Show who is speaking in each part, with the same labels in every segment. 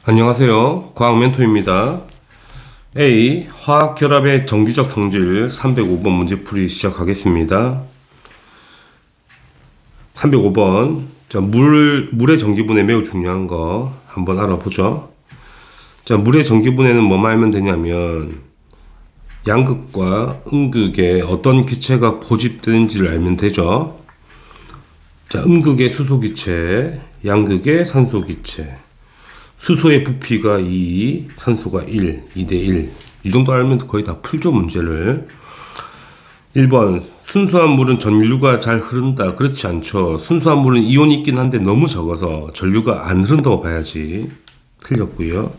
Speaker 1: 안녕하세요. 과학 멘토입니다. A. 화학 결합의 정기적 성질 305번 문제풀이 시작하겠습니다. 305번. 자, 물의 전기분해 매우 중요한 거 한번 알아보죠. 자, 물의 전기분해는 뭐만 알면 되냐면 양극과 음극에 어떤 기체가 포집되는지를 알면 되죠. 자, 음극의 수소기체, 양극의 산소기체. 수소의 부피가 2, 산소가 1, 2대 1. 이 정도 알면 거의 다 풀죠, 문제를. 1번, 순수한 물은 전류가 잘 흐른다. 그렇지 않죠. 순수한 물은 이온이 있긴 한데 너무 적어서 전류가 안 흐른다고 봐야지. 틀렸고요.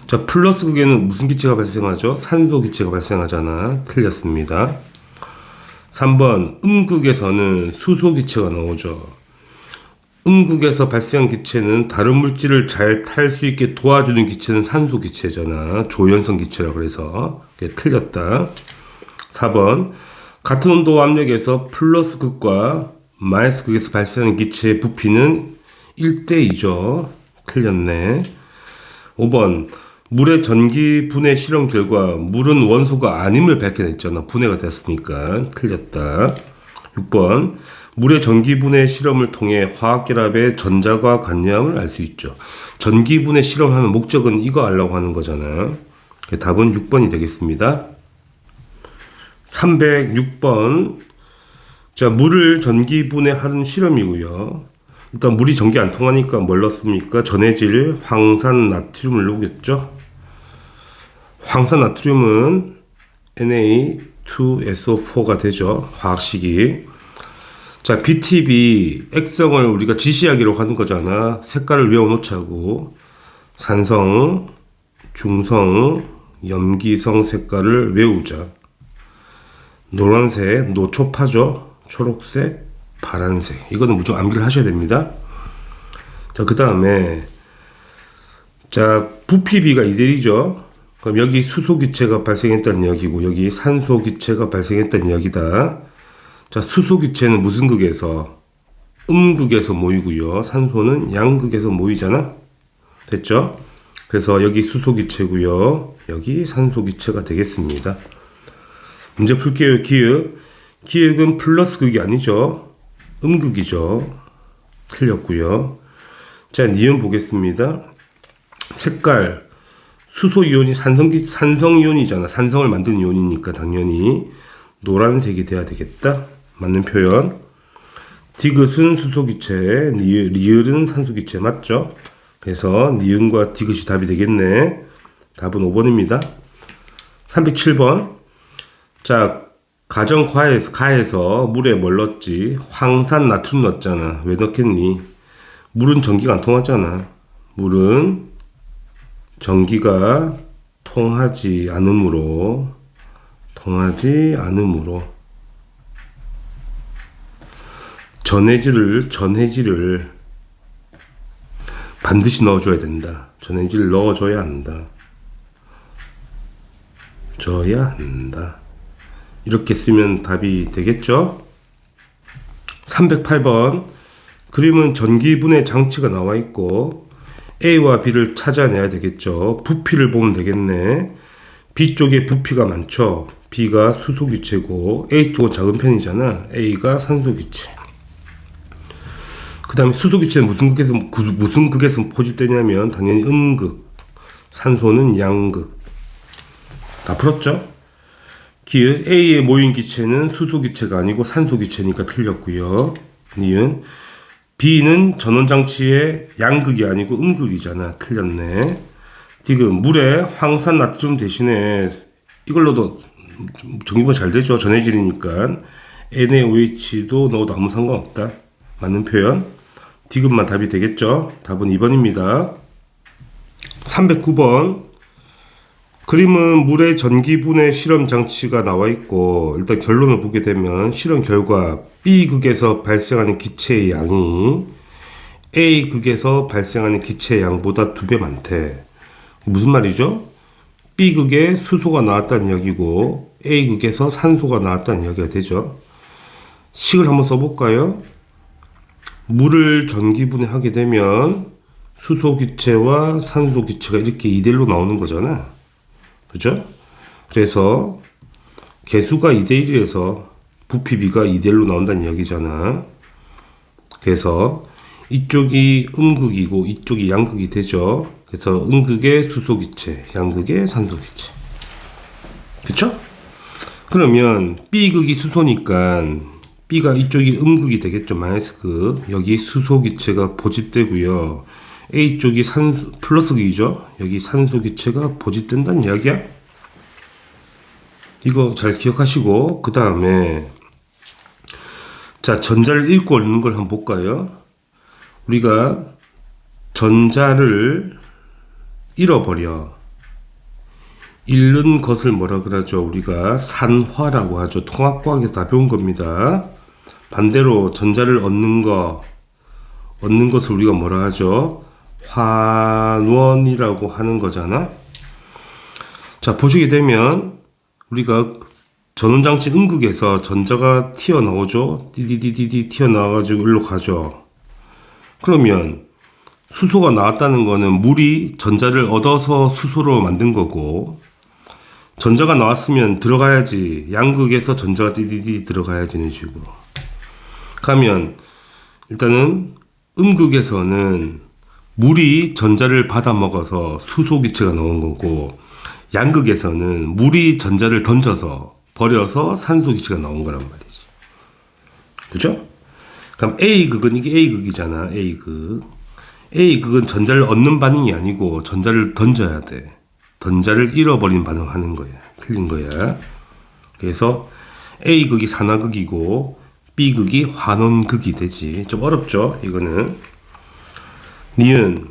Speaker 1: 자, 플러스 극에는 무슨 기체가 발생하죠? 산소 기체가 발생하잖아. 틀렸습니다. 3번, 음극에서는 수소 기체가 나오죠. 음극에서 발생한 기체는 다른 물질을 잘 탈 수 있게 도와주는 기체는 산소 기체잖아. 조연성 기체라 그래서 틀렸다. 4번, 같은 온도와 압력에서 플러스 극과 마이너스 극에서 발생하는 기체의 부피는 1대2죠. 틀렸네. 5번, 물의 전기 분해 실험 결과 물은 원소가 아님을 밝혀냈잖아. 분해가 됐으니까. 틀렸다. 6번, 물의 전기분해 실험을 통해 화학결합의 전자과 관념을 알 수 있죠. 전기분해 실험하는 목적은 이거 알려고 하는 거잖아. 답은 6번이 되겠습니다. 306번. 자, 물을 전기분해하는 실험이고요. 일단 물이 전기 안 통하니까 뭘 넣습니까? 전해질 황산 나트륨을 넣겠죠. 황산 나트륨은 Na2SO4가 되죠. 화학식이. 자, BTB, 액성을 우리가 지시하기로 하는 거잖아. 색깔을 외워놓자고. 산성, 중성, 염기성 색깔을 외우자. 노란색, 노초파죠. 초록색, 파란색. 이거는 무조건 암기를 하셔야 됩니다. 자, 그 다음에, 자, 부피비가 2대1이죠. 그럼 여기 수소기체가 발생했다는 얘기고, 여기 산소기체가 발생했다는 얘기다. 자, 수소기체는 무슨 극에서? 음극에서 모이고요. 산소는 양극에서 모이잖아. 됐죠? 그래서 여기 수소기체고요. 여기 산소기체가 되겠습니다. 문제 풀게요. 기역. 기역은 플러스 극이 아니죠. 음극이죠. 틀렸고요. 자, 니은 보겠습니다. 색깔. 수소이온이 산성이온이잖아. 산성을 만든 이온이니까 당연히 노란색이 돼야 되겠다. 맞는 표현. 디귿은 수소기체, 리을은 산소기체 맞죠? 그래서 니은과 디귿이 답이 되겠네. 답은 5번입니다. 307번. 자, 가에서 물에 뭘 넣었지? 황산 나트륨 넣었잖아. 왜 넣겠니? 물은 전기가 안 통하잖아. 물은 전기가 통하지 않으므로 전해질을 반드시 넣어줘야 된다. 전해질을 넣어줘야 한다. 이렇게 쓰면 답이 되겠죠? 308번. 그림은 전기분해 장치가 나와 있고 A와 B를 찾아내야 되겠죠. 부피를 보면 되겠네. B 쪽에 부피가 많죠. B가 수소기체고 A 쪽은 작은 편이잖아. A가 산소기체. 그 다음에 수소기체는 무슨 극에서 포집되냐면 당연히 음극, 산소는 양극. 다 풀었죠? 기역 A에 모인 기체는 수소기체가 아니고 산소기체니까 틀렸고요. 니은 B는 전원장치의 양극이 아니고 음극이잖아. 틀렸네. 디귿 물에 황산 나트륨 대신에 이걸로도 전기분해 잘 되죠. 전해질이니까 NaOH도 넣어도 아무 상관없다. 맞는 표현. 디귿만 답이 되겠죠. 답은 2번입니다. 309번. 그림은 물의 전기분해 실험 장치가 나와 있고 일단 결론을 보게 되면 실험 결과 B극에서 발생하는 기체의 양이 A극에서 발생하는 기체의 양보다 2배 많대. 무슨 말이죠? B극에 수소가 나왔다는 이야기고 A극에서 산소가 나왔다는 이야기가 되죠. 식을 한번 써볼까요? 물을 전기분해하게 되면 수소 기체와 산소 기체가 이렇게 2대1로 나오는 거잖아. 그죠? 그래서 개수가 2대1이라서 부피비가 2대1로 나온다는 이야기잖아. 그래서 이쪽이 음극이고 이쪽이 양극이 되죠. 그래서 음극의 수소 기체, 양극의 산소 기체. 그쵸? 그러면 B극이 수소니까 B가 이쪽이 음극이 되겠죠. 마이너스극. 여기 수소 기체가 포집되고요. A 쪽이 산소 플러스극이죠. 여기 산소 기체가 포집된다는 이야기야. 이거 잘 기억하시고 그 다음에 자 전자를 읽고 얻는 걸 한번 볼까요? 우리가 전자를 잃어버려. 잃는 것을 뭐라 그러죠? 우리가 산화라고 하죠. 통합과학에서 다 배운 겁니다. 반대로 전자를 얻는 것을 우리가 뭐라 하죠? 환원이라고 하는 거잖아. 자, 보시게 되면 우리가 전원장치 음극에서 전자가 튀어나오죠. 디디디디디 튀어나와가지고 일로 가죠. 그러면 수소가 나왔다는 거는 물이 전자를 얻어서 수소로 만든 거고, 전자가 나왔으면 들어가야지. 양극에서 전자가 띠디디 들어가야지. 이런 식으로 가면 일단은 음극에서는 물이 전자를 받아 먹어서 수소 기체가 나온 거고, 양극에서는 물이 전자를 던져서 버려서 산소 기체가 나온 거란 말이지. 그죠? 그럼 A극은 이게 A극이잖아. A극은 전자를 얻는 반응이 아니고 전자를 던져야 돼. 전자를 잃어버린 반응을 하는 거야. 틀린 거야. 그래서 A극이 산화극이고 B극이 환원극이 되지. 좀 어렵죠? 이거는. 니은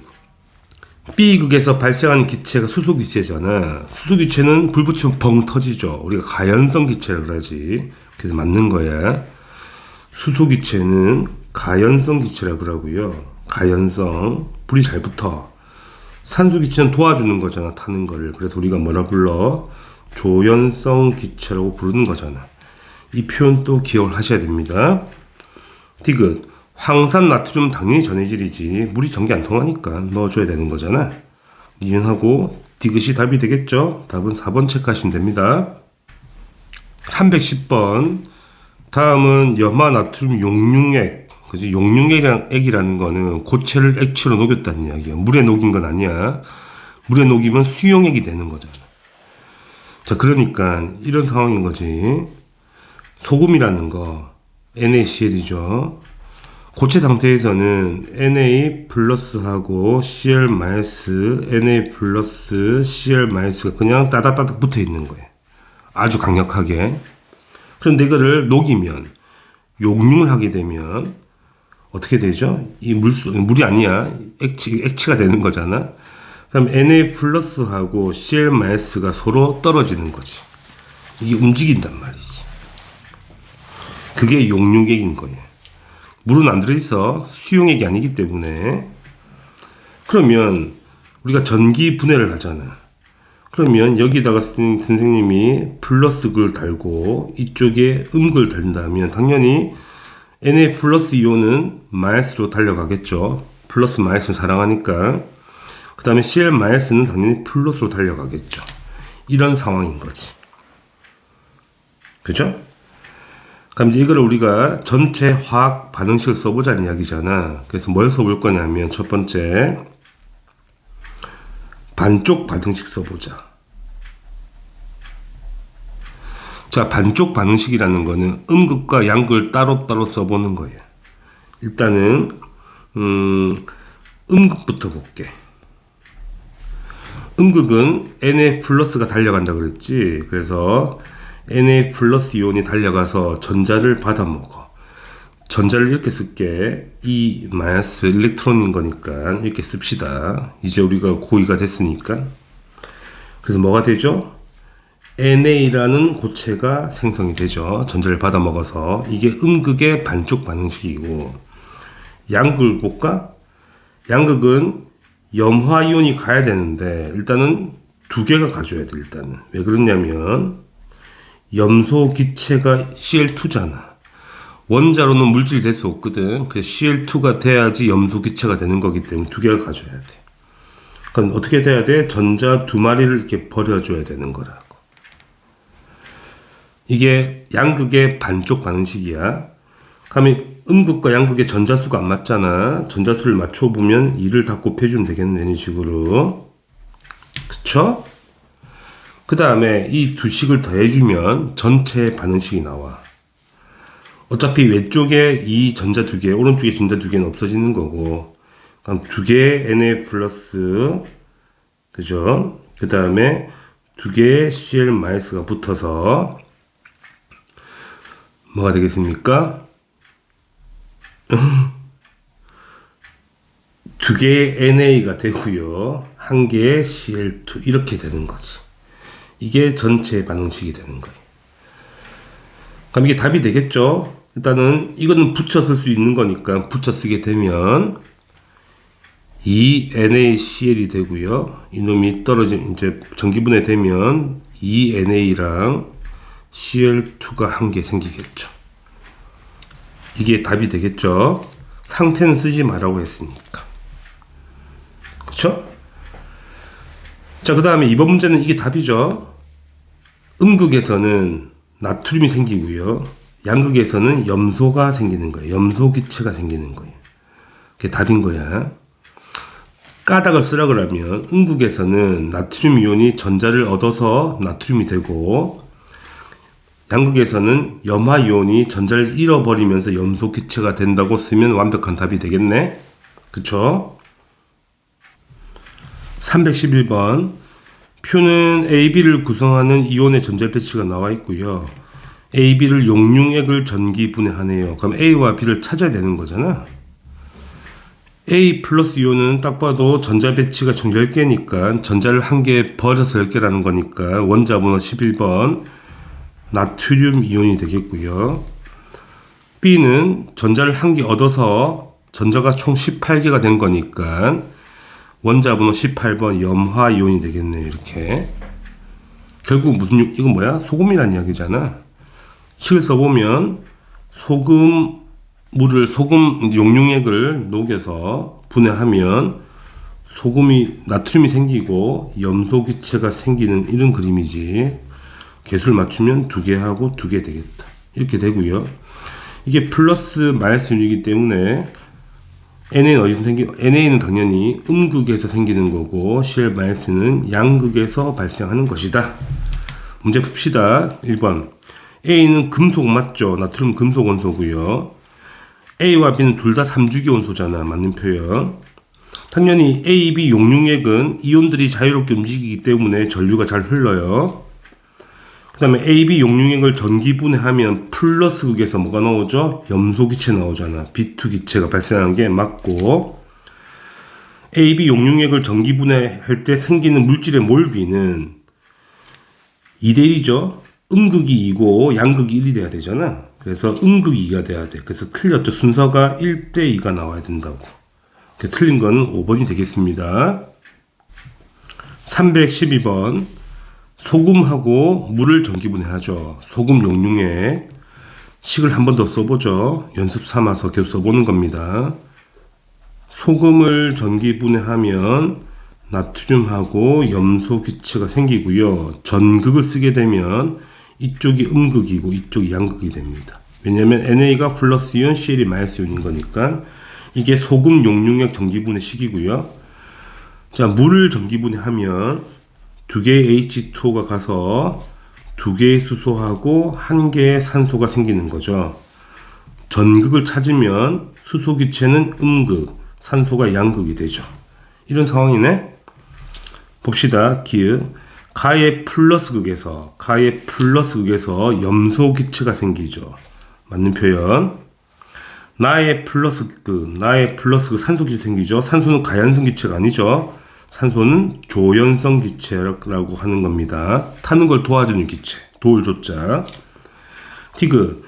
Speaker 1: B극에서 발생하는 기체가 수소 기체잖아. 수소 기체는 불 붙이면 뻥 터지죠. 우리가 가연성 기체라 그러지. 그래서 맞는 거야. 수소 기체는 가연성 기체라 그러고요. 가연성, 불이 잘 붙어. 산소 기체는 도와주는 거잖아, 타는 거를. 그래서 우리가 뭐라 불러? 조연성 기체라고 부르는 거잖아. 이 표현 또 기억을 하셔야 됩니다. 디귿, 황산 나트륨 당연히 전해질이지. 물이 전기 안 통하니까 넣어줘야 되는 거잖아. 니은하고 디귿이 답이 되겠죠? 답은 4번 체크하시면 됩니다. 310번. 다음은 염화 나트륨 용융액. 그지? 용융액이라는 거는 고체를 액체로 녹였다는 이야기야. 물에 녹인 건 아니야. 물에 녹이면 수용액이 되는 거잖아. 자, 그러니까 이런 상황인 거지. 소금이라는 거 NaCl이죠. 고체 상태에서는 Na 플러스하고 Cl 마이너스, Na 플러스 Cl 마이너스가 그냥 따닥따닥 붙어 있는 거예요. 아주 강력하게. 그런데 이거를 녹이면, 용융을 하게 되면 어떻게 되죠? 이 물이 아니야. 액체가 되는 거잖아. 그럼 Na 플러스하고 Cl 마이너스가 서로 떨어지는 거지. 이게 움직인단 말이지. 그게 용융액인 거예요. 물은 안 들어있어. 수용액이 아니기 때문에. 그러면 우리가 전기 분해를 하잖아. 그러면 여기다가 선생님이 플러스글 달고 이쪽에 음글 달린다면 당연히 Na 플러스 이온은 마이너스로 달려가겠죠. 플러스 마이너스는 사랑하니까. 그 다음에 Cl 마이너스는 당연히 플러스로 달려가겠죠. 이런 상황인 거지. 그죠? 그럼 이제 이걸 우리가 전체 화학 반응식을 써보자는 이야기잖아. 그래서 뭘 써볼 거냐면 첫 번째 반쪽 반응식 써보자. 자, 반쪽 반응식이라는 거는 음극과 양극을 따로따로 써보는 거예요. 일단은 음극부터 볼게. 음극은 Na 플러스가 달려간다 그랬지. 그래서 Na 플러스 이온이 달려가서 전자를 받아먹어. 전자를 이렇게 쓸게. E 마이너스 일렉트론인 거니까 이렇게 씁시다. 이제 우리가 고의가 됐으니까. 그래서 뭐가 되죠? Na라는 고체가 생성이 되죠. 전자를 받아먹어서. 이게 음극의 반쪽 반응식이고, 양극을 볼까? 양극은 염화 이온이 가야 되는데 일단은 두 개가 가줘야 돼. 일단은 왜 그러냐면 염소 기체가 Cl2잖아. 원자로는 물질이 될 수 없거든. 그래서 Cl2가 돼야지 염소 기체가 되는 거기 때문에 두 개를 가져야 돼. 그럼 어떻게 돼야 돼? 전자 두 마리를 이렇게 버려줘야 되는 거라고. 이게 양극의 반쪽 반응식이야. 그러면 음극과 양극의 전자수가 안 맞잖아. 전자수를 맞춰보면 2를 다 곱해주면 되겠네. 이런 식으로. 그쵸? 그 다음에 이 두 식을 더해주면 전체 반응식이 나와. 어차피 왼쪽에 이 전자 두 개, 오른쪽에 전자 두 개는 없어지는 거고. 그럼 두 개의 Na 플러스, 그죠? 그 다음에 두 개의 Cl 마이너스가 붙어서 뭐가 되겠습니까? 두 개의 NA가 되고요. 한 개의 Cl2 이렇게 되는 거지. 이게 전체 반응식이 되는 거예요. 그럼 이게 답이 되겠죠? 일단은 이거는 붙여 쓸 수 있는 거니까 붙여 쓰게 되면 이 NaCl이 되고요. 이놈이 떨어진 이제 전기분해 되면 이 NA랑 Cl2가 한 개 생기겠죠. 이게 답이 되겠죠. 상태는 쓰지 말라고 했으니까. 그쵸? 자, 그 다음에 이번 문제는 이게 답이죠. 음극에서는 나트륨이 생기고요. 양극에서는 염소가 생기는 거예요. 염소 기체가 생기는 거예요. 그게 답인 거야. 까닭을 쓰라 그러면 음극에서는 나트륨 이온이 전자를 얻어서 나트륨이 되고 양극에서는 염화 이온이 전자를 잃어버리면서 염소 기체가 된다고 쓰면 완벽한 답이 되겠네. 그쵸? 311번 표는 AB를 구성하는 이온의 전자 배치가 나와 있고요. AB를 용융액을 전기 분해하네요. 그럼 A와 B를 찾아야 되는 거잖아. A 플러스 이온은 딱 봐도 전자 배치가 총 10개니까 전자를 한 개 버려서 10개라는 거니까 원자 번호 11번 나트륨 이온이 되겠고요. B는 전자를 한 개 얻어서 전자가 총 18개가 된 거니까 원자 번호 18번 염화 이온이 되겠네요. 이렇게. 결국 무슨 이건 뭐야? 소금이란 이야기잖아. 식을 써보면 소금 용융액을 녹여서 분해하면 소금이 나트륨이 생기고 염소 기체가 생기는 이런 그림이지. 개수를 맞추면 2개 하고 2개 되겠다. 이렇게 되고요. 이게 플러스 마이너스 이기 때문에 NA는 어디서 NA는 당연히 음극에서 생기는 거고 Cl 마이너스는 양극에서 발생하는 것이다. 문제 풉시다. 1번. A는 금속 맞죠? 나트륨 금속 원소고요. A와 B는 둘 다 3주기 원소잖아. 맞는 표현. 당연히 A, B 용융액은 이온들이 자유롭게 움직이기 때문에 전류가 잘 흘러요. 그 다음에 A, B 용융액을 전기 분해하면 플러스 극에서 뭐가 나오죠? 염소 기체 나오잖아. B2 기체가 발생하는 게 맞고, A, B 용융액을 전기 분해할 때 생기는 물질의 몰비는 2대1이죠. 음극이 2고 양극이 1이 돼야 되잖아. 그래서 음극이 2가 돼야 돼. 그래서 틀렸죠. 순서가 1대2가 나와야 된다고. 틀린 거는 5번이 되겠습니다. 312번. 소금하고 물을 전기분해하죠. 소금 용융액. 식을 한 번 더 써보죠. 연습 삼아서 계속 써보는 겁니다. 소금을 전기분해하면 나트륨하고 염소 기체가 생기고요. 전극을 쓰게 되면 이쪽이 음극이고 이쪽이 양극이 됩니다. 왜냐면 NA가 플러스 이온, CL이 마이너스 이온인 거니까. 이게 소금 용융액 전기분해 식이고요. 자, 물을 전기분해하면 2개의 H2O가 가서 2개의 수소하고 1개의 산소가 생기는 거죠. 전극을 찾으면 수소 기체는 음극, 산소가 양극이 되죠. 이런 상황이네. 봅시다. 기읍. 가의 플러스 극에서 염소 기체가 생기죠. 맞는 표현. 나의 플러스 극 산소 기체 생기죠. 산소는 가연성 기체가 아니죠. 산소는 조연성 기체라고 하는 겁니다. 타는 걸 도와주는 기체. 도울 조자. 티그.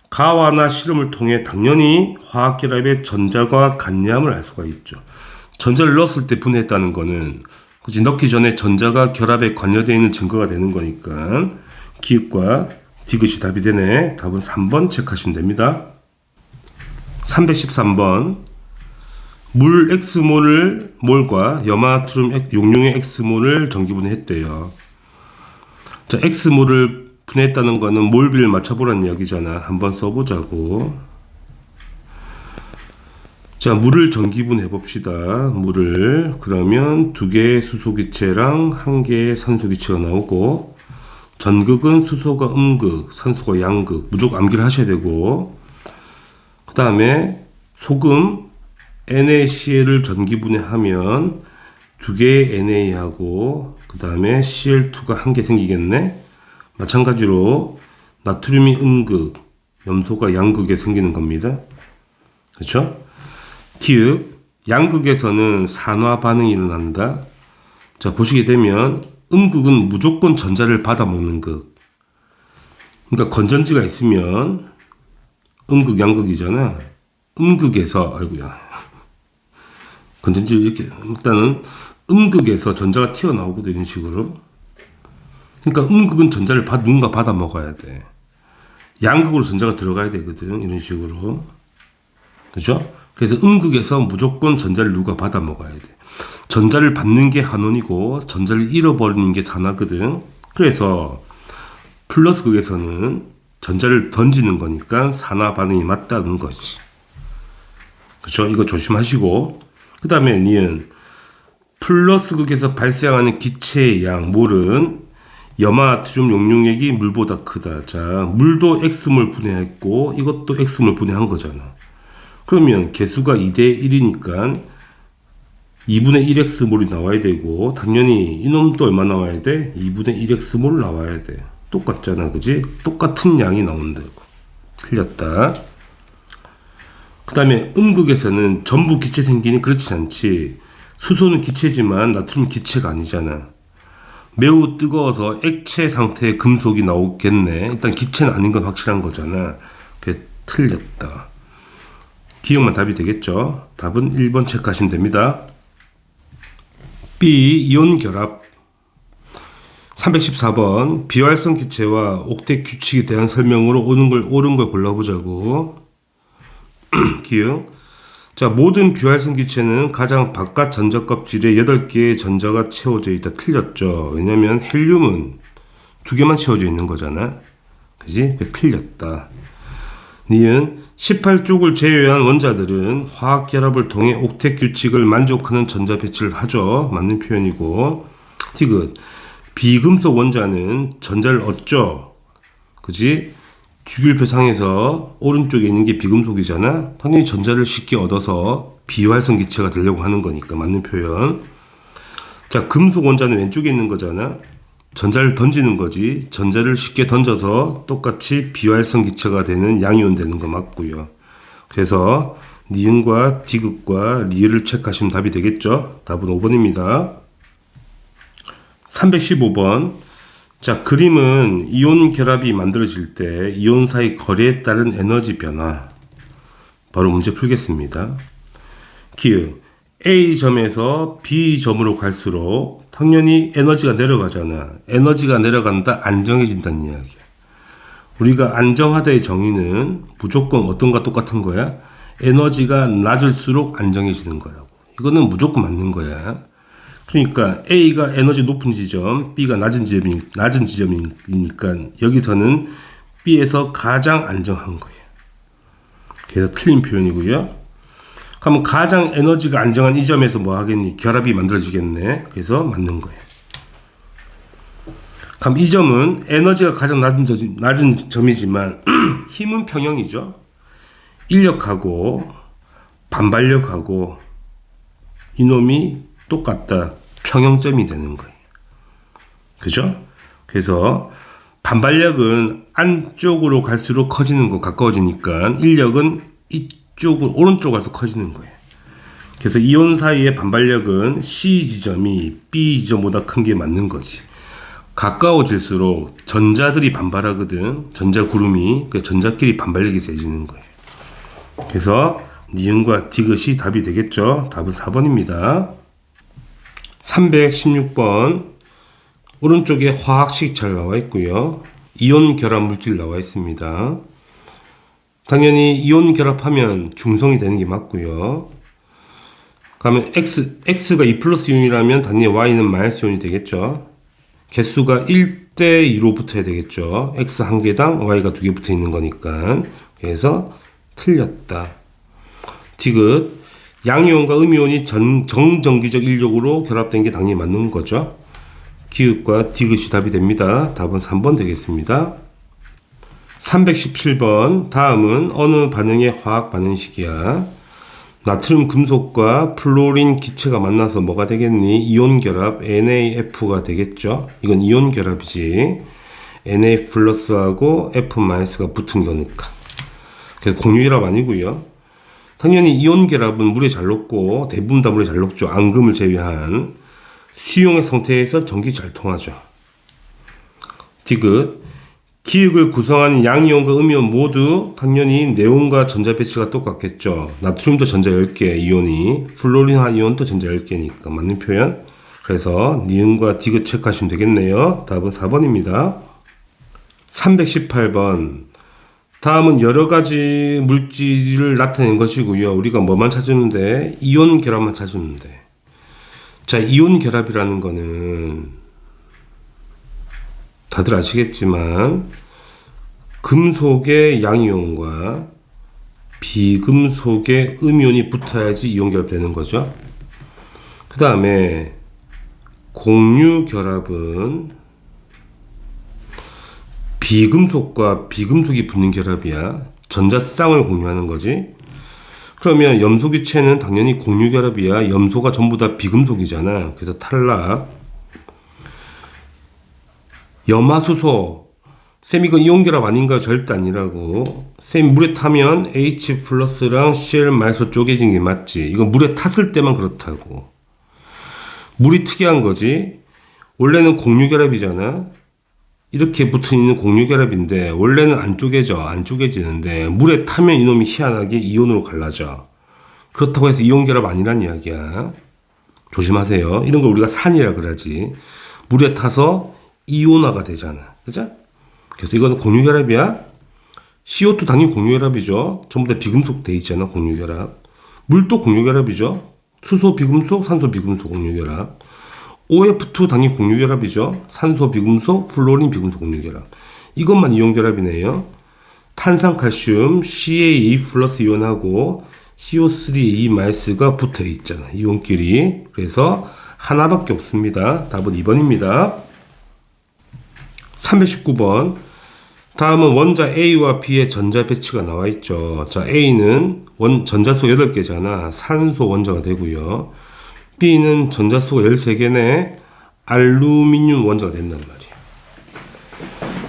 Speaker 1: 가와나 실험을 통해 당연히 화학결합의 전자과 간념을 알 수가 있죠. 전자를 넣었을 때 분해했다는 거는 그치, 넣기 전에 전자가 결합에 관여되어 있는 증거가 되는 거니까 기읍과 디귿이 답이 되네. 답은 3번 체크하시면 됩니다. 313번 물 X몰과 염화나트륨 용융의 X몰을 전기분해했대요. 자, X몰을 분해했다는 거는 몰비를 맞춰보라는 이야기잖아. 한번 써보자고. 자, 물을 전기분해 봅시다. 물을 그러면 2개의 수소기체랑 1개의 산소기체가 나오고, 전극은 수소가 음극, 산소가 양극, 무조건 암기를 하셔야 되고, 그 다음에 소금 NaCl을 전기분해하면 2개의 Na하고 그 다음에 Cl2가 1개 생기겠네. 마찬가지로 나트륨이 음극, 염소가 양극에 생기는 겁니다. 그렇죠? 기읍 양극에서는 산화 반응이 일어난다. 자, 보시게 되면 음극은 무조건 전자를 받아먹는 극. 그러니까 건전지가 있으면 음극 양극이잖아. 음극에서 아이고야. 건전지 이렇게 일단은 음극에서 전자가 튀어나오거든, 이런 식으로. 그러니까 음극은 전자를 누군가 받아 먹어야 돼. 양극으로 전자가 들어가야 되거든, 이런 식으로. 그죠? 그래서 음극에서 무조건 전자를 누가 받아 먹어야 돼. 전자를 받는 게 한원이고 전자를 잃어버리는 게 산화거든. 그래서 플러스 극에서는 전자를 던지는 거니까 산화 반응이 맞다는 거지. 그죠? 이거 조심하시고. 그 다음에 니은 플러스 극에서 발생하는 기체의 양, 몰은 염화나트륨 용융액이 물보다 크다. 자, 물도 X몰 분해했고 이것도 X몰 분해한 거잖아. 그러면 개수가 2대 1이니까 2분의 1X몰이 나와야 되고, 당연히 이놈도 얼마 나와야 돼? 2분의 1X몰 나와야 돼. 똑같잖아, 그지? 똑같은 양이 나온다고. 틀렸다. 그 다음에 음극에서는 전부 기체 생기니 그렇지 않지. 수소는 기체지만 나트륨 기체가 아니잖아. 매우 뜨거워서 액체 상태의 금속이 나오겠네. 일단 기체는 아닌 건 확실한 거잖아. 그게 틀렸다. 기억만 답이 되겠죠? 답은 1번 체크하시면 됩니다. B. 이온 결합 314번 비활성 기체와 옥텟 규칙에 대한 설명으로 옳은 걸 골라보자고. 기억. 자, 모든 비활성 기체는 가장 바깥 전자 껍질에 8개의 전자가 채워져 있다. 틀렸죠. 왜냐면 헬륨은 2개만 채워져 있는 거잖아. 그지? 그래서 틀렸다. 니은 18쪽을 제외한 원자들은 화학 결합을 통해 옥텟 규칙을 만족하는 전자 배치를 하죠. 맞는 표현이고. 티귿. 비금속 원자는 전자를 얻죠. 그지? 주기율표상에서 오른쪽에 있는 게 비금속이잖아. 당연히 전자를 쉽게 얻어서 비활성 기체가 되려고 하는 거니까 맞는 표현. 자, 금속 원자는 왼쪽에 있는 거잖아. 전자를 던지는 거지. 전자를 쉽게 던져서 똑같이 비활성 기체가 되는 양이온 되는 거 맞고요. 그래서 니은과 디귿과 리을을 체크하시면 답이 되겠죠. 답은 5번입니다. 315번. 자, 그림은 이온 결합이 만들어질 때 이온 사이 거리에 따른 에너지 변화. 바로 문제 풀겠습니다. 기억. A점에서 B점으로 갈수록 당연히 에너지가 내려가잖아. 에너지가 내려간다, 안정해진다는 이야기야. 우리가 안정하다의 정의는 무조건 어떤가 똑같은 거야. 에너지가 낮을수록 안정해지는 거라고. 이거는 무조건 맞는 거야. 그러니까 A가 에너지 높은 지점, B가 낮은 지점이니까 여기서는 B에서 가장 안정한 거예요. 그래서 틀린 표현이고요. 그러면 가장 에너지가 안정한 이 점에서 뭐 하겠니? 결합이 만들어지겠네. 그래서 맞는 거예요. 그럼 이 점은 에너지가 가장 낮은 점이지만 힘은 평형이죠. 인력하고 반발력하고 이놈이 똑같다. 평형점이 되는 거예요. 그죠? 그래서 반발력은 안쪽으로 갈수록 커지는 거 가까워지니까 인력은 이쪽으로 오른쪽 가서 커지는 거예요. 그래서 이온 사이의 반발력은 C 지점이 B 지점보다 큰 게 맞는 거지. 가까워질수록 전자들이 반발하거든. 전자 구름이. 그 전자끼리 반발력이 세지는 거예요. 그래서 니은과 디귿이 답이 되겠죠. 답은 4번입니다. 316번. 오른쪽에 화학식 잘 나와 있고요. 이온 결합 물질 나와 있습니다. 당연히 이온 결합하면 중성이 되는 게 맞고요. 그러면 X가 2 플러스 이온이라면 당연히 Y는 마이너스 이온이 되겠죠. 개수가 1대 2로 붙어야 되겠죠. X 한 개당 Y가 두 개 붙어 있는 거니까. 그래서 틀렸다. 디귿. 양이온과 음이온이 정전기적 인력으로 결합된 게 당연히 맞는 거죠. 기읍과 디귿이 답이 됩니다. 답은 3번 되겠습니다. 317번. 다음은 어느 반응의 화학 반응식이야? 나트륨 금속과 플로린 기체가 만나서 뭐가 되겠니? 이온 결합 NaF가 되겠죠. 이건 이온 결합이지. Na 플러스하고 F 마이너스가 붙은 거니까. 그래서 공유 결합 아니고요. 당연히 이온 결합은 물에 잘 녹고 대부분 다 물에 잘 녹죠. 앙금을 제외한. 수용의 상태에서 전기 잘 통하죠. 디귿. 기역을 구성하는 양이온과 음이온 모두 당연히 네온과 전자 배치가 똑같겠죠. 나트륨도 전자 10개 이온이, 플로린 이온도 전자 10개니까 맞는 표현. 그래서 니은과 디귿 체크하시면 되겠네요. 답은 4번입니다. 318번. 다음은 여러 가지 물질을 나타낸 것이고요. 우리가 뭐만 찾으면 이온 결합만 찾으면 돼. 자, 이온 결합이라는 거는 다들 아시겠지만 금속의 양이온과 비금속의 음이온이 붙어야지 이온 결합되는 거죠. 그 다음에 공유 결합은 비금속과 비금속이 붙는 결합이야. 전자쌍을 공유하는 거지. 그러면 염소 기체는 당연히 공유 결합이야. 염소가 전부 다 비금속이잖아. 그래서 탈락. 염화수소. 쌤 이거 이온 결합 아닌가요? 절대 아니라고. 쌤 물에 타면 H 플러스랑 Cl 마이너스 쪼개진 게 맞지. 이건 물에 탔을 때만 그렇다고. 물이 특이한 거지. 원래는 공유 결합이잖아. 이렇게 붙어 있는 공유 결합인데 원래는 안 쪼개지는데 물에 타면 이놈이 희한하게 이온으로 갈라져. 그렇다고 해서 이온 결합 아니란 이야기야. 조심하세요. 이런 걸 우리가 산이라 그러지. 물에 타서 이온화가 되잖아. 그죠? 그래서 이건 공유 결합이야. CO2 당연히 공유 결합이죠. 전부 다 비금속 돼 있잖아. 공유 결합. 물도 공유 결합이죠. 수소 비금속, 산소 비금속 공유 결합. OF2 당연히 공유 결합이죠. 산소 비금속, 플로린 비금속 공유 결합. 이것만 이온 결합이네요. 탄산칼슘 CA 플러스 이온하고 CO3A 마이너스가 붙어 있잖아. 이온끼리. 그래서 하나밖에 없습니다. 답은 2번입니다. 319번. 다음은 원자 A와 B의 전자 배치가 나와 있죠. 자, A는 전자수 8개잖아. 산소 원자가 되고요. B는 전자수가 13개네. 알루미늄 원자가 된단 말이야.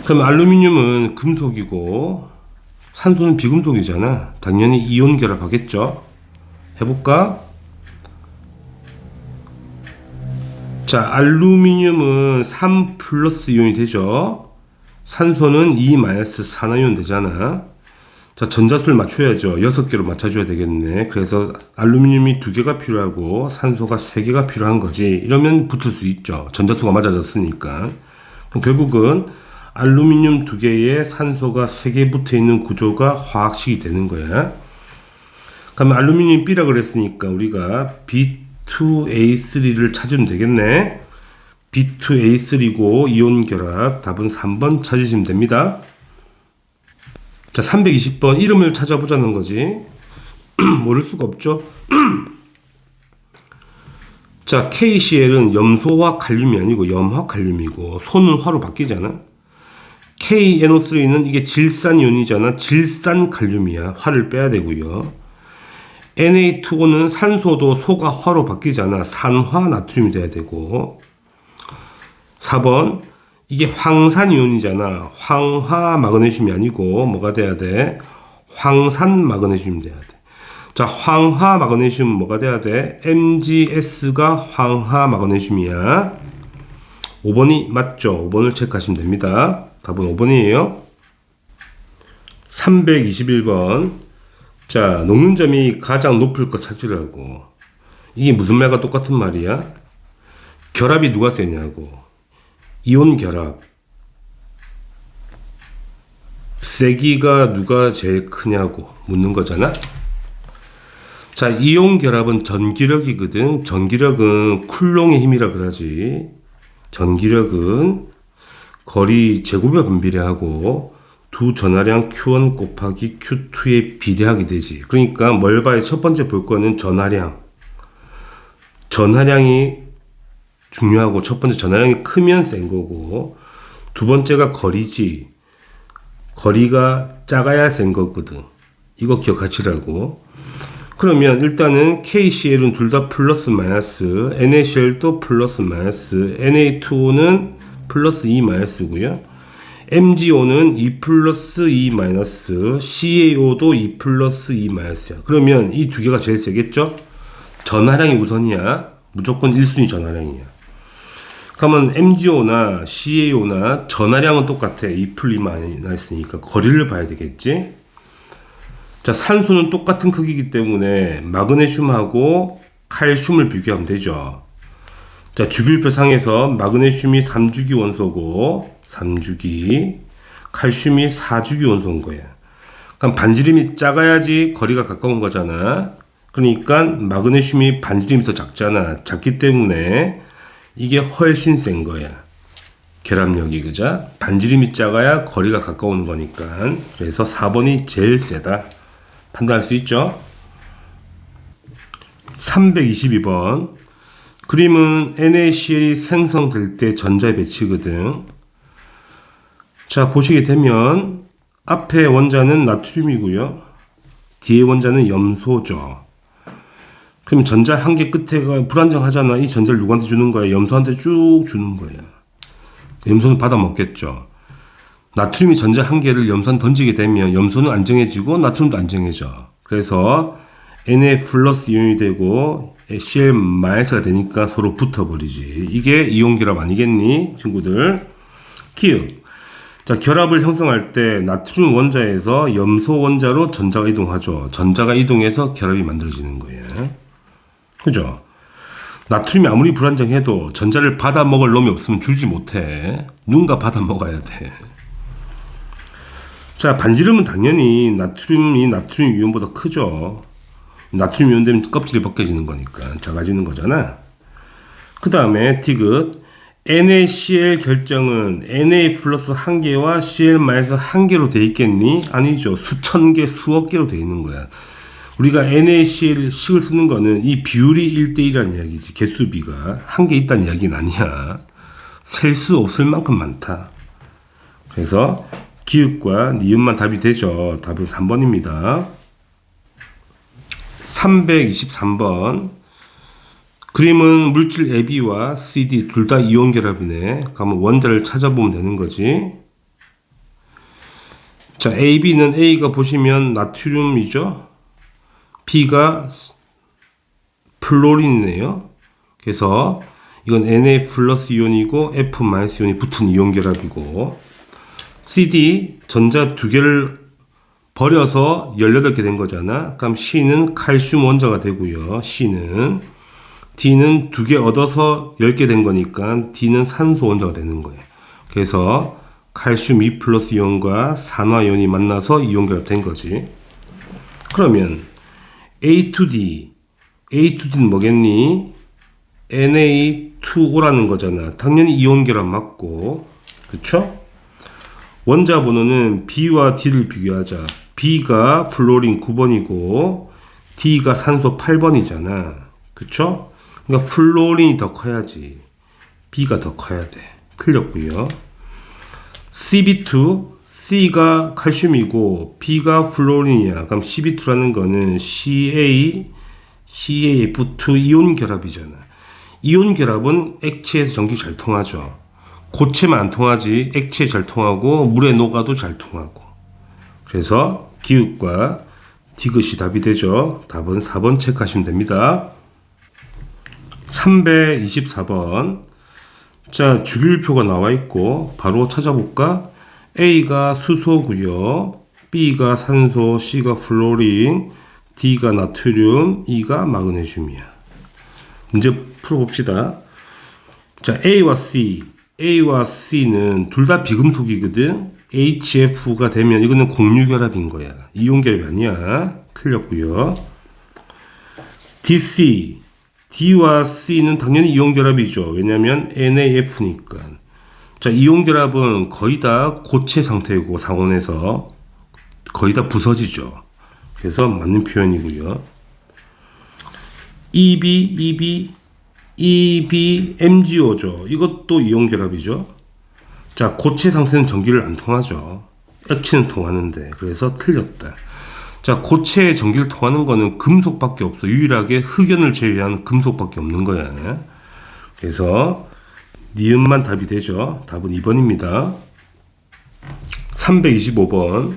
Speaker 1: 그럼 알루미늄은 금속이고 산소는 비금속이잖아. 당연히 이온 결합하겠죠. 해볼까? 자, 알루미늄은 3 플러스 이온이 되죠. 산소는 2 마이너스 산화이온 되잖아. 자, 전자수를 맞춰야죠. 6개로 맞춰줘야 되겠네. 그래서 알루미늄이 2개가 필요하고 산소가 3개가 필요한 거지. 이러면 붙을 수 있죠. 전자수가 맞아졌으니까. 그럼 결국은 알루미늄 2개에 산소가 3개 붙어 있는 구조가 화학식이 되는 거야. 그러면 알루미늄 B라 그랬으니까 우리가 B2A3를 찾으면 되겠네. B2A3고 이온 결합. 답은 3번 찾으시면 됩니다. 자, 320번 이름을 찾아보자는 거지. 모를 수가 없죠. 자, KCl은 염소화 칼륨이 아니고 염화 칼륨이고 소는 화로 바뀌잖아. KNO3는 이게 질산이온이잖아. 질산 칼륨이야. 화를 빼야 되고요. Na2O는 산소도 소가 화로 바뀌잖아. 산화 나트륨이 돼야 되고. 4번 이게 황산이온이잖아. 황화 마그네슘이 아니고 뭐가 돼야 돼? 황산 마그네슘이 돼야 돼. 자, 황화 마그네슘 뭐가 돼야 돼? MgS가 황화 마그네슘이야. 5번이 맞죠? 5번을 체크하시면 됩니다. 답은 5번이에요. 321번. 자, 녹는 점이 가장 높을 것 찾으라고. 이게 무슨 말과 똑같은 말이야? 결합이 누가 세냐고. 이온 결합 세기가 누가 제일 크냐고 묻는 거잖아. 자, 이온 결합은 전기력이거든. 전기력은 쿨롱의 힘이라 그러지. 전기력은 거리 제곱에 분비례하고 두 전하량 Q1 곱하기 Q2에 비례하게 되지. 그러니까 멀바의 첫 번째 볼 거는 전하량. 전하량이 중요하고 첫 번째 전하량이 크면 센 거고 두 번째가 거리지. 거리가 작아야 센 거거든. 이거 기억하시라고. 그러면 일단은 KCl은 둘 다 플러스 마이너스, NaCl도 플러스 마이너스, Na2O는 플러스 2 마이너스고요. MgO는 2 플러스 2 마이너스, CaO도 2 플러스 2 마이너스야. 그러면 이 두 개가 제일 세겠죠? 전하량이 우선이야. 무조건 1순위 전하량이야. 그러면 MgO나 CaO나 전하량은 똑같아. 2 플 2 마이너스니까 거리를 봐야 되겠지? 자, 산소는 똑같은 크기이기 때문에 마그네슘하고 칼슘을 비교하면 되죠. 자, 주기율표상에서 마그네슘이 3주기 원소고 3주기, 칼슘이 4주기 원소인 거야. 그럼 반지름이 작아야지 거리가 가까운 거잖아. 그러니까 마그네슘이 반지름이 더 작잖아. 작기 때문에 이게 훨씬 센 거야. 결합력이, 그죠? 반지름이 작아야 거리가 가까운 거니까. 그래서 4번이 제일 세다. 판단할 수 있죠. 322번. 그림은 NaCl이 생성될 때 전자의 배치거든. 자, 보시게 되면 앞에 원자는 나트륨이고요. 뒤에 원자는 염소죠. 그럼 전자 한 개 끝에가 불안정하잖아. 이 전자를 누구한테 주는 거야? 염소한테 쭉 주는 거야. 염소는 받아 먹겠죠. 나트륨이 전자 한 개를 염소한테 던지게 되면 염소는 안정해지고 나트륨도 안정해져. 그래서 Na 플러스 이온이 되고 Cl 마이너스가 되니까 서로 붙어버리지. 이게 이온 결합 아니겠니, 친구들? 기억. 자, 결합을 형성할 때 나트륨 원자에서 염소 원자로 전자가 이동하죠. 전자가 이동해서 결합이 만들어지는 거예요. 그죠? 나트륨이 아무리 불안정해도 전자를 받아 먹을 놈이 없으면 줄지 못해. 누군가 받아 먹어야 돼. 자, 반지름은 당연히 나트륨이 나트륨 이온보다 크죠. 나트륨 이온 되면 껍질이 벗겨지는 거니까 작아지는 거잖아. 그 다음에 디귿. NaCl 결정은 Na 플러스 1개와 Cl 마이너스 1개로 돼 있겠니? 아니죠. 수천 개, 수억 개로 돼 있는 거야. 우리가 NaCl 식을 쓰는 거는 이 비율이 1대1이라는 이야기지. 개수비가 한 개 있다는 이야기는 아니야. 셀 수 없을 만큼 많다. 그래서 기읍과 니은만 답이 되죠. 답은 3번입니다. 323번. 그림은 물질 AB와 CD 둘 다 이온 결합이네. 그러면 원자를 찾아보면 되는 거지. 자, AB는 A가 보시면 나트륨이죠. B가 플로린이네요. 그래서 이건 Na 플러스 이온이고 F 마이너스 이온이 붙은 이온 결합이고, CD 전자 두 개를 버려서 18개 된 거잖아. 그럼 C는 칼슘 원자가 되고요. C는 D는 두 개 얻어서 10개 된 거니까 D는 산소 원자가 되는 거예요. 그래서 칼슘 2 플러스 이온과 산화 이온이 만나서 이온 결합된 거지. 그러면 A to D, A to D는 뭐겠니? Na2O라는 거잖아. 당연히 이온 결합 맞고, 그쵸? 원자 번호는 B와 D를 비교하자. B가 플로린 9번이고 D가 산소 8번이잖아. 그쵸? 그러니까 플로린이 더 커야지. B가 더 커야 돼. 틀렸고요. CB2, C가 칼슘이고 B가 플로린이야. 그럼 CB2라는 거는 CaF2 이온 결합이잖아. 이온 결합은 액체에서 전기 잘 통하죠. 고체만 안 통하지 액체에 잘 통하고 물에 녹아도 잘 통하고. 그래서 기읍과 디귿이 답이 되죠. 답은 4번 체크하시면 됩니다. 324번. 자, 주기율표가 나와 있고 바로 찾아볼까? A가 수소고요. B가 산소, C가 플로린, D가 나트륨, E가 마그네슘이야. 문제 풀어봅시다. 자, A와 C는 둘 다 비금속이거든. HF가 되면 이거는 공유결합인 거야. 이온결합이 아니야. 틀렸고요. DC, D와 C는 당연히 이온결합이죠. 왜냐하면 NaF니까. 자, 이온결합은 거의 다 고체 상태이고 상온에서 거의 다 부서지죠. 그래서 맞는 표현이고요. EbMgO죠. 이것도 이온결합이죠. 자, 고체 상태는 전기를 안 통하죠. 액체는 통하는데. 그래서 틀렸다. 자, 고체의 전기를 통하는 거는 금속밖에 없어. 유일하게 흑연을 제외한 금속밖에 없는 거야. 그래서 니은만 답이 되죠. 답은 2번입니다. 325번.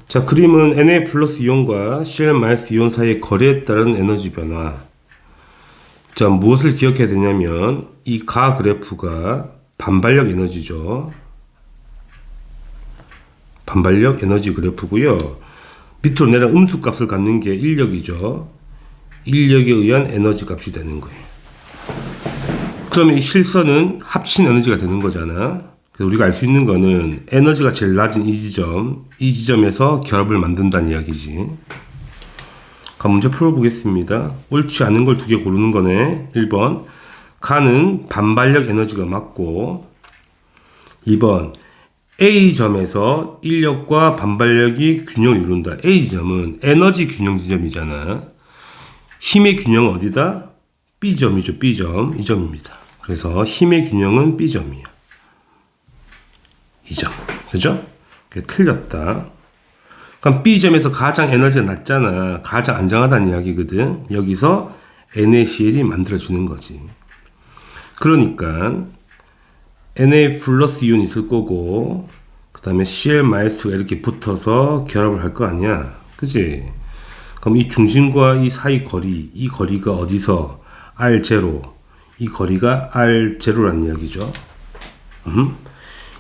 Speaker 1: 자, 그림은 Na 플러스 이온과 Cl 마이너스 이온 사이의 거리에 따른 에너지 변화. 자, 무엇을 기억해야 되냐면 이 가 그래프가 반발력 에너지죠. 반발력 에너지 그래프고요. 밑으로 내려 음수값을 갖는 게 인력이죠. 인력에 의한 에너지 값이 되는 거예요. 그러면 이 실선은 합친 에너지가 되는 거잖아. 그래서 우리가 알 수 있는 거는 에너지가 제일 낮은 이 지점에서 결합을 만든다는 이야기지. 그럼 문제 풀어보겠습니다. 옳지 않은 걸 두 개 고르는 거네. 1번 가는 반발력 에너지가 맞고, 2번 A점에서 인력과 반발력이 균형을 이룬다. A점은 에너지 균형 지점이잖아. 힘의 균형은 어디다? B점이죠. B점. 이 점입니다. 그래서 힘의 균형은 B점이야. 2점. 그죠? 틀렸다. 그럼 B점에서 가장 에너지가 낮잖아. 가장 안정하다는 이야기거든. 여기서 NaCl이 만들어주는 거지. 그러니까 Na 플러스 이온이 있을 거고, 그 다음에 Cl 마이너스가 이렇게 붙어서 결합을 할 거 아니야. 그지? 그럼 이 중심과 이 사이 거리, 이 거리가 어디서 R0, 이 거리가 R0라는 이야기죠.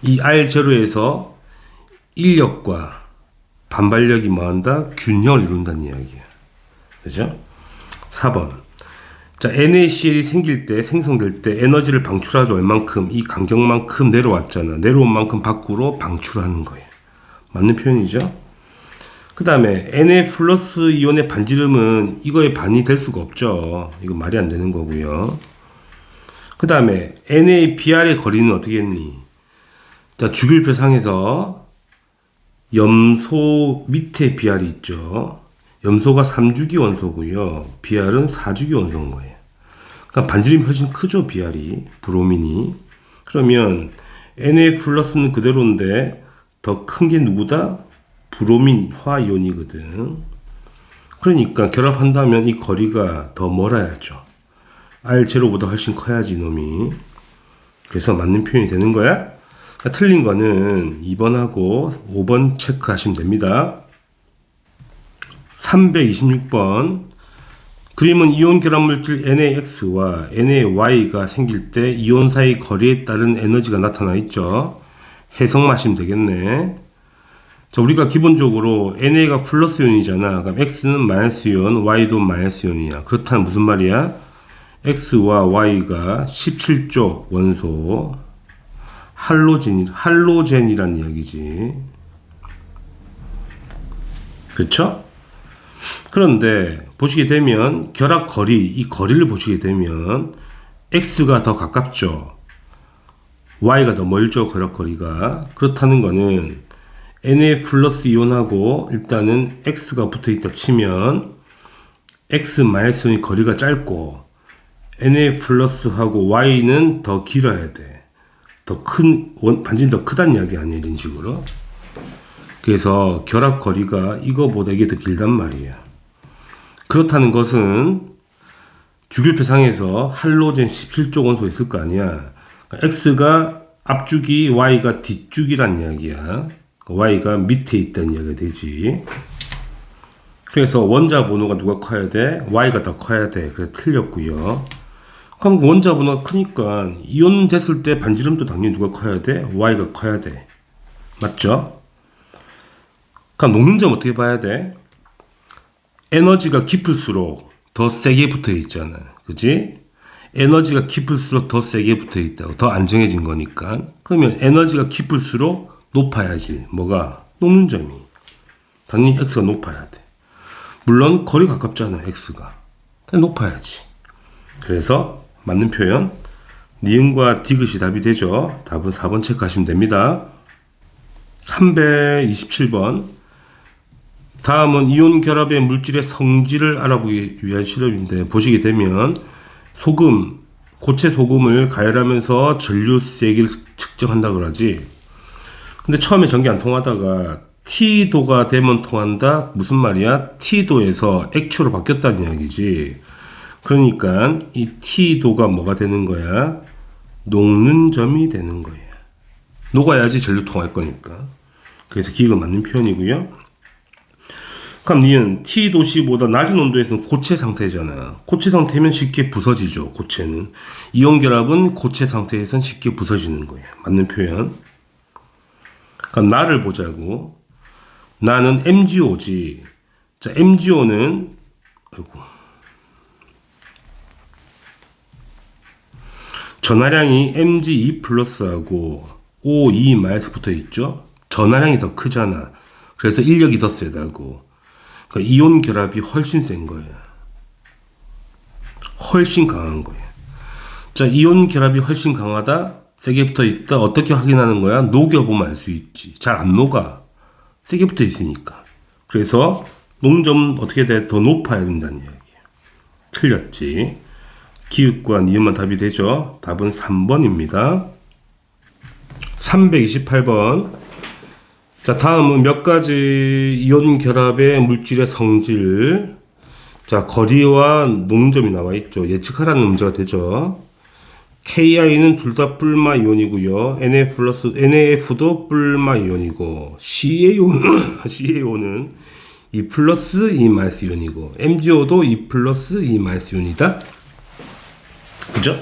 Speaker 1: 이 R0에서 인력과 반발력이 뭐한다? 균형을 이룬다는 이야기야. 그죠? 4번. 자, NaCl이 생길 때, 생성될 때 에너지를 방출하죠. 얼만큼? 이 간격만큼 내려왔잖아. 내려온 만큼 밖으로 방출하는 거예요. 맞는 표현이죠? 그 다음에 Na 플러스 이온의 반지름은 이거의 반이 될 수가 없죠. 이거 말이 안 되는 거고요. 그 다음에 NaBr의 거리는 어떻게 했니? 자, 주기율표상에서 염소 밑에 Br이 있죠. 염소가 3주기 원소고요. Br은 4주기 원소인 거예요. 그러니까 반지름이 훨씬 크죠. Br이. 브로민이. 그러면 Na 플러스는 그대로인데 더 큰 게 누구다? 브로민 화이온이거든. 그러니까 결합한다면 이 거리가 더 멀어야죠. R0보다 훨씬 커야지 놈이. 그래서 맞는 표현이 되는 거야. 그러니까 틀린 거는 2번하고 5번 체크하시면 됩니다. 326번. 그림은 이온 결합물질 NaX와 NaY가 생길 때 이온 사이 거리에 따른 에너지가 나타나 있죠. 해석마시면 되겠네. 자, 우리가 기본적으로 NA가 플러스 이온이잖아. 그럼 X는 마이너스 이온, Y도 마이너스 이온이야. 그렇다면 무슨 말이야? X와 Y가 17조 원소 할로젠이란 이야기지. 그렇죠? 그런데 보시게 되면 결합 거리, 이 거리를 보시게 되면 X가 더 가깝죠. Y가 더 멀죠. 결합 거리가. 그렇다는 거는 Na 플러스 이온하고 일단은 X가 붙어 있다 치면 X 마이너스 이온이 거리가 짧고 Na 플러스하고 Y는 더 길어야 돼. 더 큰, 반지름 더 크다는 이야기 아니야. 이런 식으로. 그래서 결합 거리가 이거보다 이게 더 길단 말이야. 그렇다는 것은 주기율표상에서 할로젠 17조 원소 있을 거 아니야. 그러니까 X가 앞주기, Y가 뒷주기란 이야기야. Y가 밑에 있다는 이야기가 되지. 그래서 원자 번호가 누가 커야 돼? Y가 더 커야 돼. 그래서 틀렸고요. 그럼 원자 번호가 크니까 이온 됐을 때 반지름도 당연히 누가 커야 돼? Y가 커야 돼. 맞죠? 그럼 녹는 점 어떻게 봐야 돼? 에너지가 깊을수록 더 세게 붙어 있잖아. 그지? 에너지가 깊을수록 더 세게 붙어 있다고. 더 안정해진 거니까. 그러면 에너지가 깊을수록 높아야지. 뭐가? 녹는 점이. 당연히 x가 높아야 돼. 물론 거리 가깝잖아, x가. 높아야지. 그래서 맞는 표현 니은과 디귿이 답이 되죠. 답은 4번 체크하시면 됩니다. 327번. 다음은 이온 결합의 물질의 성질을 알아보기 위한 실험인데, 보시게 되면 소금, 고체 소금을 가열하면서 전류 세기를 측정한다 그러지. 근데 처음에 전기 안 통하다가 T도가 되면 통한다. 무슨 말이야? T도에서 액추로 바뀌었다는 이야기지. 그러니까 이 T도가 뭐가 되는 거야? 녹는 점이 되는 거야. 녹아야지 전류 통할 거니까. 그래서 기억은 맞는 표현이고요. 그럼 니은 T도시보다 낮은 온도에서는 고체 상태잖아. 고체 상태면 쉽게 부서지죠. 고체는. 이온 결합은 고체 상태에선 쉽게 부서지는 거야. 맞는 표현. 그럼 나를 보자고. 나는 MgO지. 자, MgO는 전하량이 Mg2 플러스하고 O2 마이너스 붙어 있죠. 전하량이 더 크잖아. 그래서 인력이 더 세다고. 그러니까 이온 결합이 훨씬 센 거야. 훨씬 강한 거야. 자, 이온 결합이 훨씬 강하다? 세게 붙어 있다? 어떻게 확인하는 거야? 녹여보면 알 수 있지. 잘 안 녹아. 세게 붙어 있으니까. 그래서 녹는 어떻게 돼? 더 높아야 된다는 이야기야. 틀렸지. 기읍과 니은만 답이 되죠. 답은 3번입니다. 328번. 자, 다음은 몇 가지 이온 결합의 물질의 성질. 자, 거리와 녹점이 나와 있죠. 예측하라는 문제가 되죠. KI는 둘 다 뿔마 이온이고요. NAF도 뿔마 이온이고, CaO는 2 플러스 2 마이너스 이온이고, MgO도 2 플러스 2 마이너스 이온이다. 그죠?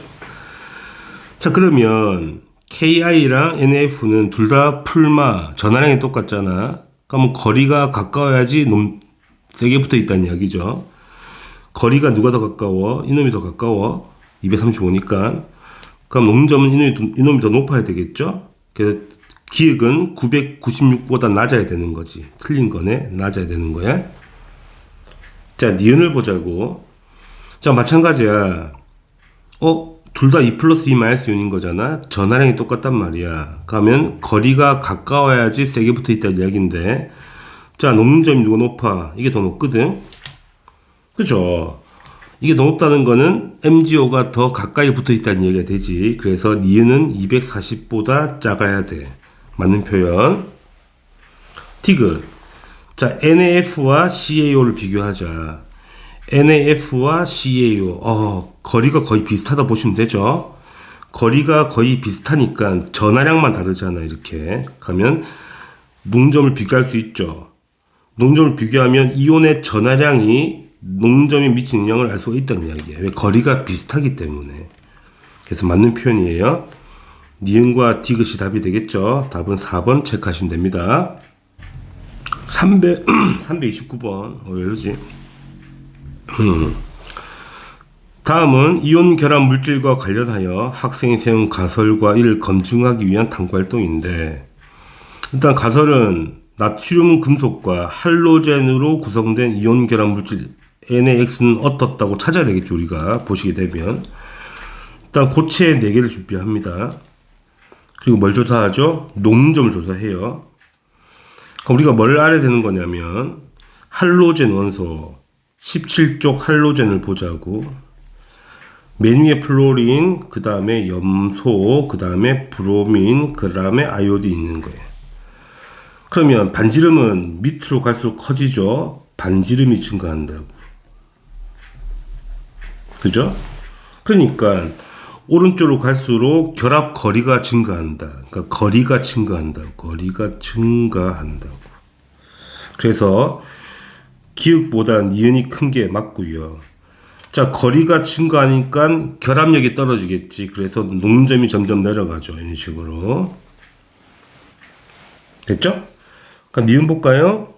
Speaker 1: 자, 그러면 KI랑 NAF는 둘 다 풀마, 전하량이 똑같잖아. 그러면 거리가 가까워야지 세게 붙어 있다는 이야기죠. 거리가 누가 더 가까워? 이놈이 더 가까워. 235니까. 그럼 녹점은 이놈이 더 높아야 되겠죠? 그래서 기역은 996보다 낮아야 되는 거지. 틀린 거네. 낮아야 되는 거야. 자, 니은을 보자고. 자, 마찬가지야. 둘 다 2 플러스 2 마이너스 이온인 거잖아. 전하량이 똑같단 말이야. 그러면 거리가 가까워야지 세게 붙어 있다는 이야기인데, 자, 녹는 점이 누가 높아? 이게 더 높거든. 그죠? 이게 더 높다는 거는 MgO가 더 가까이 붙어 있다는 얘기가 되지. 그래서 니은은 240보다 작아야 돼. 맞는 표현. 디귿. 자, NAF와 CaO를 비교하자. NAF와 CaO. 거리가 거의 비슷하다 보시면 되죠. 거리가 거의 비슷하니까 전하량만 다르잖아. 이렇게 가면 녹점을 비교할 수 있죠. 녹점을 비교하면 이온의 전하량이 녹점에 미치는 영향을 알 수가 있다는 이야기예요. 왜? 거리가 비슷하기 때문에. 그래서 맞는 표현이에요. 니은과 디귿이 답이 되겠죠. 답은 4번 체크하시면 됩니다. 329번. 왜 이러지? 다음은 이온 결합 물질과 관련하여 학생이 세운 가설과 이를 검증하기 위한 탐구활동인데, 일단 가설은 나트륨 금속과 할로젠으로 구성된 이온 결합 물질 NaX는 어떻다고 찾아야 되겠죠. 우리가 보시게 되면 일단 고체 4개를 준비합니다. 그리고 뭘 조사하죠? 녹는 점을 조사해요. 그럼 우리가 뭘 알아야 되는 거냐면 할로젠 원소 17쪽 할로젠을 보자고. 맨 위에 플로린, 그 다음에 염소, 그 다음에 브로민, 그 다음에 아이오딘이 있는 거예요. 그러면 반지름은 밑으로 갈수록 커지죠. 반지름이 증가한다고. 그죠? 그러니까 오른쪽으로 갈수록 결합 거리가 증가한다. 그러니까 거리가 증가한다고. 그래서 기역보다 니은이 큰 게 맞고요. 자, 거리가 증가하니까 결합력이 떨어지겠지. 그래서 녹점이 점점 내려가죠. 이런 식으로. 됐죠? 그럼 니은 볼까요?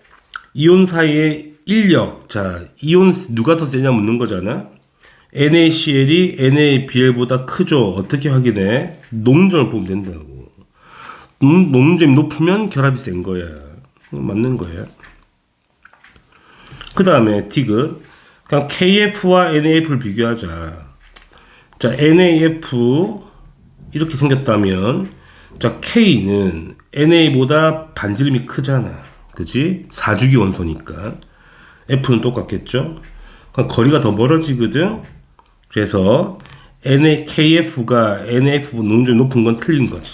Speaker 1: 이온 사이의 인력. 자, 이온 누가 더 세냐 묻는 거잖아. NaCl이 NaBl보다 크죠. 어떻게 확인해? 녹점을 보면 된다고. 녹는 점이 높으면 결합이 센 거야. 맞는 거야. 그 다음에 디귿. 그냥 KF와 NAF를 비교하자. 자, NAF 이렇게 생겼다면, 자, K는 NA보다 반지름이 크잖아. 그지? 4주기 원소니까. F는 똑같겠죠? 그러니까 거리가 더 멀어지거든? 그래서 KF가 NAF보다 농점이 높은 건 틀린 거지.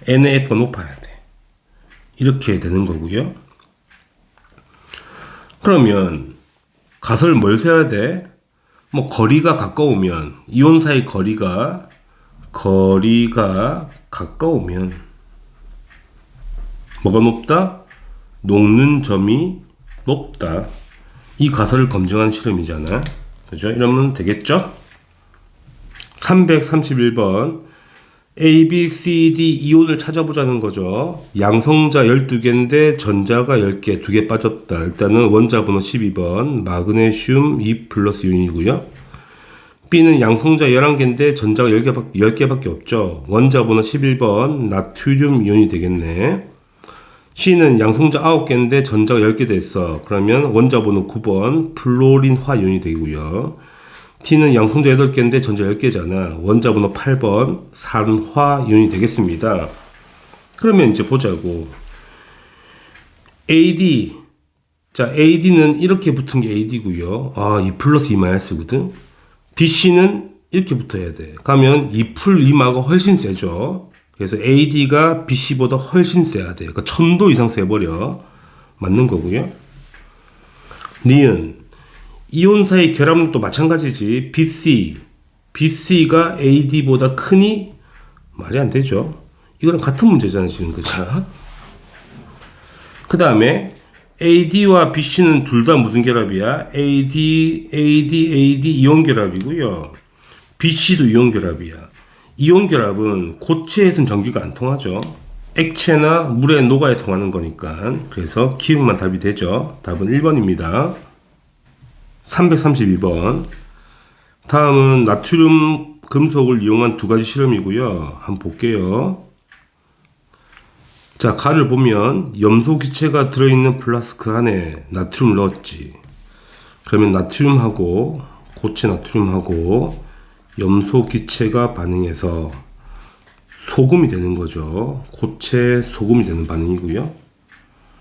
Speaker 1: NAF가 높아야 돼. 이렇게 되는 거고요. 그러면 가설을 뭘 세야 돼? 뭐 거리가 가까우면, 이온 사이 거리가 가까우면 뭐가 높다? 녹는 점이 높다. 이 가설을 검증한 실험이잖아. 그죠? 이러면 되겠죠? 331번 A, B, C, D 이온을 찾아보자는 거죠. 양성자 12개인데 전자가 10개, 2개 빠졌다. 일단은 원자 번호 12번 마그네슘 2 플러스 이온이고요. B는 양성자 11개인데 전자가 10개밖에 없죠. 원자 번호 11번 나트륨 이온이 되겠네. C는 양성자 9개인데 전자가 10개 됐어. 그러면 원자 번호 9번 플로린 화이온이 되고요. T는 양성자 8개인데 전자 10개잖아. 원자 번호 8번 산화이온이 되겠습니다. 그러면 이제 보자고. AD. 자, AD는 이렇게 붙은 게 AD고요. 2 플러스 2 마이너스거든. BC는 이렇게 붙어야 돼. 그러면 2 풀 2마가 훨씬 세죠. 그래서 AD가 BC보다 훨씬 세야 돼. 그러니까 1000도 이상 세버려. 맞는 거고요. 니은 이온 사이 결합력도 마찬가지지. BC가 AD보다 크니 말이 안 되죠. 이거랑 같은 문제잖아 지금. 그죠? 그 다음에 AD와 BC는 둘 다 무슨 결합이야? AD 이온 결합이고요. BC도 이온 결합이야. 이온 결합은 고체에서는 전기가 안 통하죠. 액체나 물에 녹아야 통하는 거니까. 그래서 기억만 답이 되죠. 답은 1번입니다. 332번. 다음은 나트륨 금속을 이용한 두 가지 실험이고요. 한번 볼게요. 자, 가를 보면 염소 기체가 들어있는 플라스크 안에 나트륨을 넣었지. 그러면 나트륨하고 고체 나트륨하고 염소 기체가 반응해서 소금이 되는 거죠. 고체 소금이 되는 반응이고요.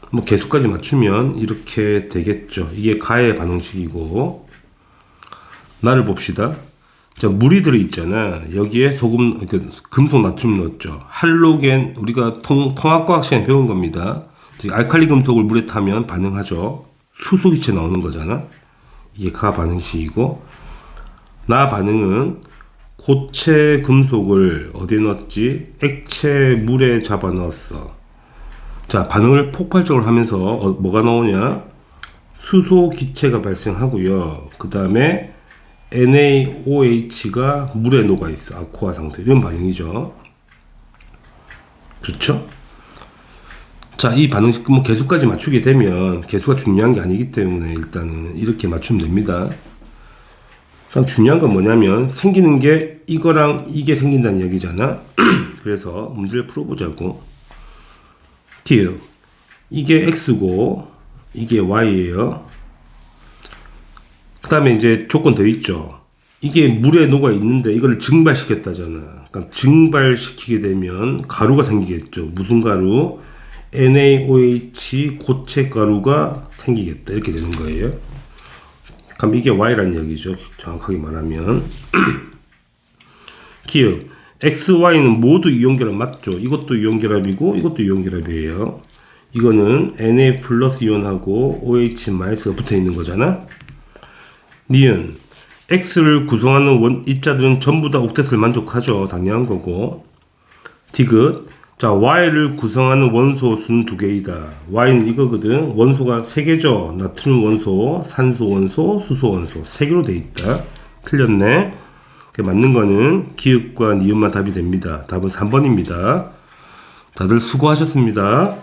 Speaker 1: 뭐 개수까지 맞추면 이렇게 되겠죠. 이게 가의 반응식이고. 나를 봅시다. 자, 물이 들어있잖아. 여기에 소금, 금속 나트륨 넣었죠. 할로겐, 우리가 통합과학 시간에 배운 겁니다. 알칼리 금속을 물에 타면 반응하죠. 수소 기체 나오는 거잖아. 이게 가 반응식이고. 나 반응은 고체 금속을 어디에 넣었지? 액체 물에 잡아 넣었어. 자, 반응을 폭발적으로 하면서 뭐가 나오냐? 수소 기체가 발생하고요. 그 다음에 NaOH가 물에 녹아 있어. 아쿠아 상태. 이런 반응이죠. 그렇죠? 자, 이 반응식 뭐 개수까지 맞추게 되면 개수가 중요한 게 아니기 때문에 일단은 이렇게 맞추면 됩니다. 중요한 건 뭐냐면 생기는 게 이거랑 이게 생긴다는 얘기잖아. 그래서 문제를 풀어보자고. 기억. 이게 X고 이게 Y예요. 그 다음에 이제 조건 더 있죠. 이게 물에 녹아 있는데 이걸 증발시켰다잖아. 그러니까 증발시키게 되면 가루가 생기겠죠. 무슨 가루? NaOH 고체 가루가 생기겠다. 이렇게 되는 거예요. 그럼 이게 Y라는 얘기죠. 정확하게 말하면. 기억. X, Y는 모두 이온결합 맞죠? 이것도 이온결합이고 이것도 이온결합이에요. 이거는 Na 플러스 이온하고 OH 마이너스가 붙어 있는 거잖아. 니은. X를 구성하는 입자들은 전부 다 옥텟을 만족하죠. 당연한 거고. 디귿. 자, Y를 구성하는 원소 수는 2개이다. Y는 이거거든. 원소가 3개죠. 나트륨 원소, 산소 원소, 수소 원소. 3개로 돼 있다. 틀렸네. 맞는 거는 기읍과 니은만 답이 됩니다. 답은 3번입니다. 다들 수고하셨습니다.